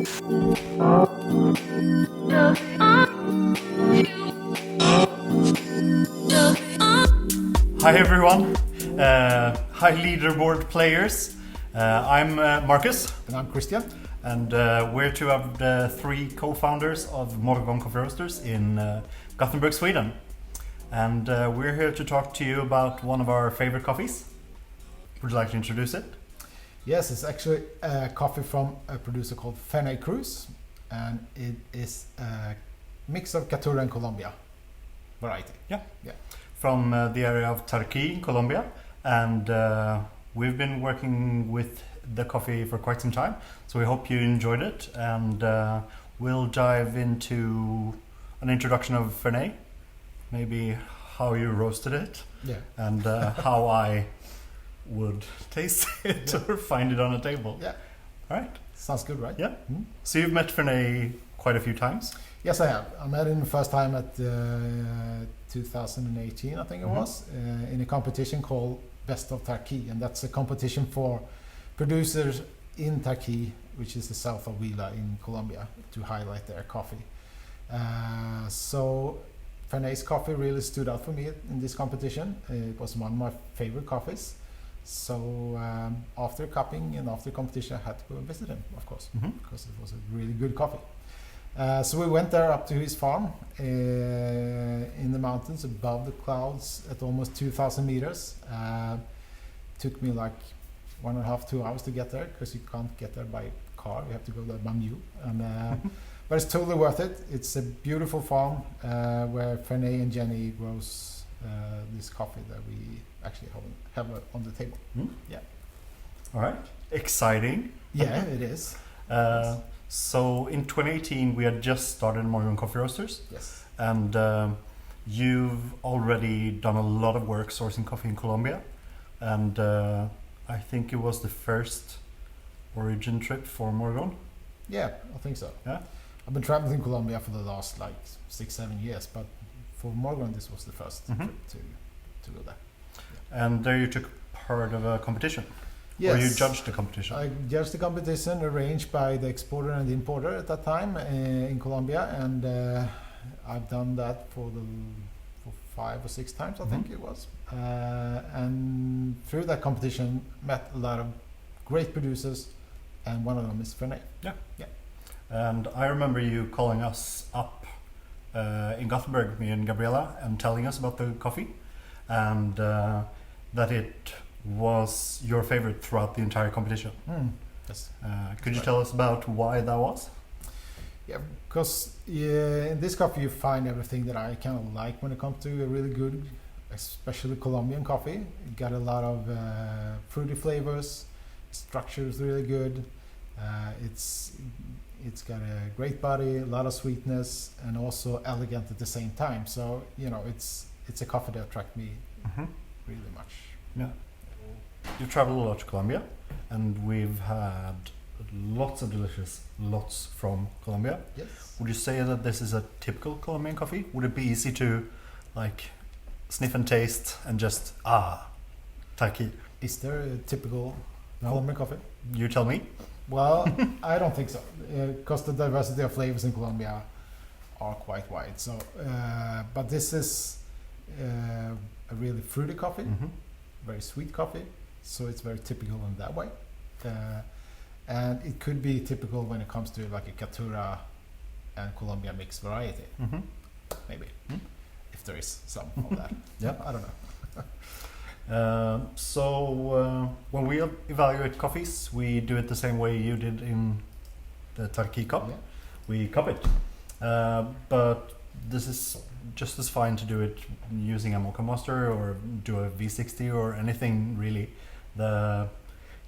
Hi everyone, hi Leaderboard players. I'm Marcus. And I'm Christian. And we're two of the three co-founders of Morgon Coffee Roasters in Gothenburg, Sweden. And we're here to talk to you about one of our favorite coffees. Would you like to introduce it? Yes, it's actually a coffee from a producer called Ferney Cruz, and it is a mix of Caturra and Colombia variety. Yeah. Yeah. From the area of Tarqui in Colombia, and we've been working with the coffee for quite some time, so we hope you enjoyed it, and we'll dive into an introduction of Ferney, maybe how you roasted it, and how I would taste it or find it on a table. Yeah. All right. Sounds good, right? Yeah. Mm-hmm. So you've met Ferney quite a few times? Yes, I have. I met him the first time at 2018, I think it was, in a competition called Best of Tarqui, and that's a competition for producers in Tarqui, which is the south of Huila in Colombia, to highlight their coffee. So Ferney's coffee really stood out for me in this competition. It was one of my favorite coffees. So after cupping and after competition, I had to go and visit him, of course, because it was a really good coffee. So we went there up to his farm in the mountains above the clouds at almost 2,000 meters. Took me like 1.5 to 2 hours to get there, because you can't get there by car. You have to go there by mule. And, but it's totally worth it. It's a beautiful farm where Ferney and Jenny grows this coffee that we actually have on the table. Yeah. All right. Exciting. Yeah, it is. So in 2018, we had just started Morgon Coffee Roasters. Yes. And you've already done a lot of work sourcing coffee in Colombia. And I think it was the first origin trip for Morgon. Yeah, I think so. Yeah. I've been traveling in Colombia for the last 6-7 years, but for Morgon, this was the first trip to go there. Yeah. And there you took part of a competition. Yes. Or you judged the competition? I judged the competition arranged by the exporter and the importer at that time in Colombia, and I've done that for 5 or 6 times, I think it was. And through that competition, met a lot of great producers, and one of them is Ferney. Yeah. And I remember you calling us up in Gothenburg, me and Gabriella, and telling us about the coffee, and that it was your favorite throughout the entire competition. Yes. Could you tell us about why that was? Yeah, because in this coffee you find everything that I kind of like when it comes to a really good, especially Colombian coffee. You got a lot of fruity flavors, structure is really good, it's got a great body, a lot of sweetness, and also elegant at the same time. So it's a coffee that attracts me really much. Yeah. You've traveled a lot to Colombia, and we've had lots of delicious lots from Colombia. Yes. Would you say that this is a typical Colombian coffee? Would it be easy to sniff and taste and just Tarqui? Is there a typical Colombian coffee? You tell me. Well, I don't think so, because the diversity of flavors in Colombia are quite wide. So, but this is a really fruity coffee, very sweet coffee. So it's very typical in that way, and it could be typical when it comes to like a Caturra and Colombia mixed variety, maybe, if there is some of that. Yeah, I don't know. So when we evaluate coffees, we do it the same way you did in the Tarqui cup. Yeah. We cup it, but this is just as fine to do it using a mocha master or do a V60 or anything really. The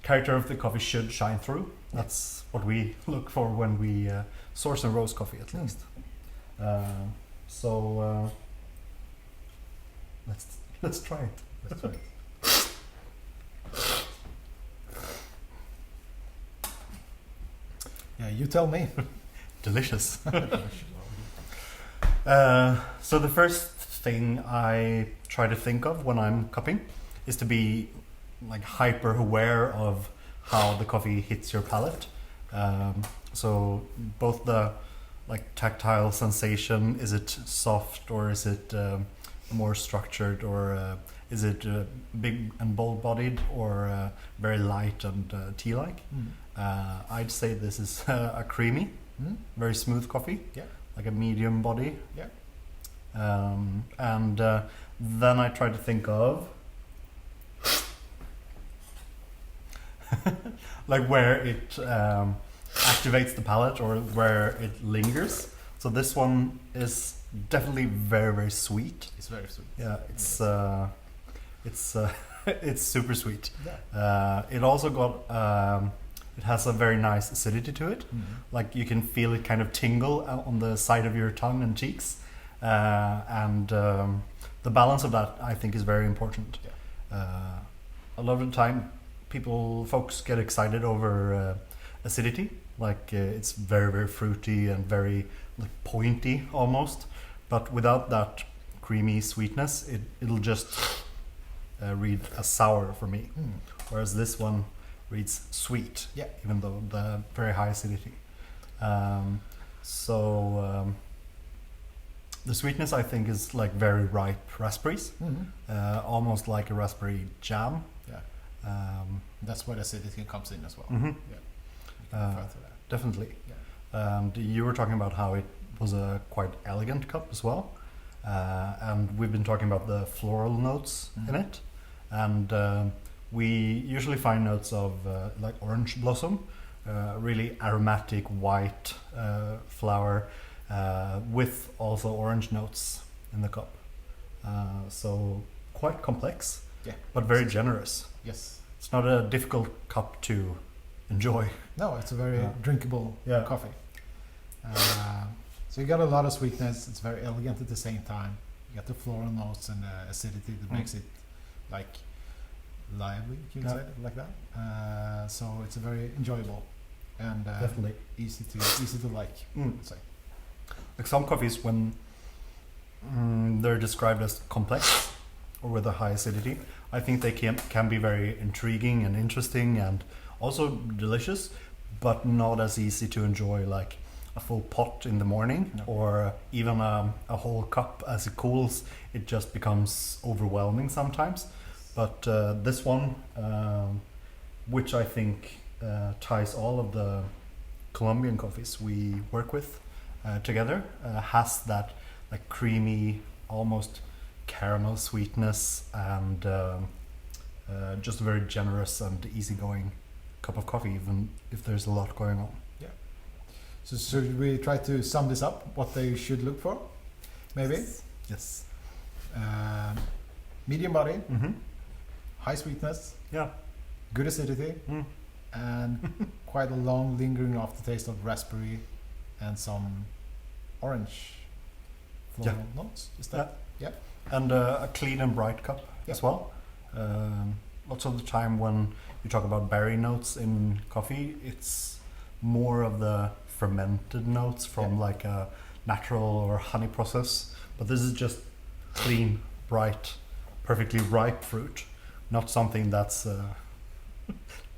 character of the coffee should shine through. That's what we look for when we source and roast coffee, at least. So let's try it. Let's try it. Yeah, you tell me. Delicious. So the first thing I try to think of when I'm cupping is to be hyper aware of how the coffee hits your palate, So both the like tactile sensation, is it soft or is it more structured, or is it big and bold bodied, or very light and tea-like? I'd say this is a creamy, very smooth coffee, like a medium body. And then I try to think of like where it activates the palate or where it lingers. So this one is definitely very, very sweet. It's very sweet. Yeah, it's super sweet. It also got it has a very nice acidity to it. Like you can feel it kind of tingle on the side of your tongue and cheeks, and the balance of that I think is very important. A lot of the time folks get excited over acidity, like it's very, very fruity and very like pointy almost, but without that creamy sweetness it'll just read as sour for me, whereas this one reads sweet, even though the very high acidity. The sweetness I think is like very ripe raspberries, almost like a raspberry jam. That's where the acidity comes in as well. You can refer to that. Definitely. And you were talking about how it was a quite elegant cup as well, and we've been talking about the floral notes in it, and we usually find notes of like orange blossom, really aromatic white flower, with also orange notes in the cup. So quite complex, but very generous. Yes. It's not a difficult cup to enjoy. No, it's a very drinkable coffee. So you got a lot of sweetness. It's very elegant at the same time. You got the floral notes and the acidity that makes it like lively, you can say it like that. So it's a very enjoyable and definitely easy to like. I'd say. Like some coffees, when they're described as complex or with a high acidity, I think they can be very intriguing and interesting and also delicious, but not as easy to enjoy like a full pot in the morning or even a whole cup as it cools. It just becomes overwhelming sometimes. But this one, which I think ties all of the Colombian coffees we work with together, has that like creamy, almost caramel sweetness, and just a very generous and easygoing cup of coffee, even if there's a lot going on. So should we try to sum this up, what they should look for? Maybe? Yes. Medium body, high sweetness, good acidity, and quite a long lingering aftertaste of raspberry and some orange floral notes. Is that? And a clean and bright cup as well. Lots of the time when you talk about berry notes in coffee, it's more of the fermented notes from like a natural or honey process. But this is just clean, bright, perfectly ripe fruit, not something that's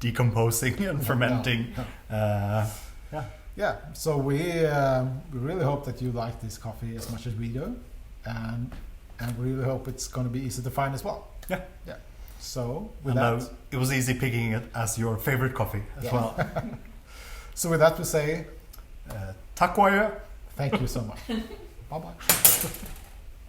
decomposing and fermenting. So we really hope that you like this coffee as much as we do, and we really hope it's going to be easy to find as well. So with that, it was easy picking it as your favorite coffee as well. So with that we say Tack vare. thank you so much. Bye bye.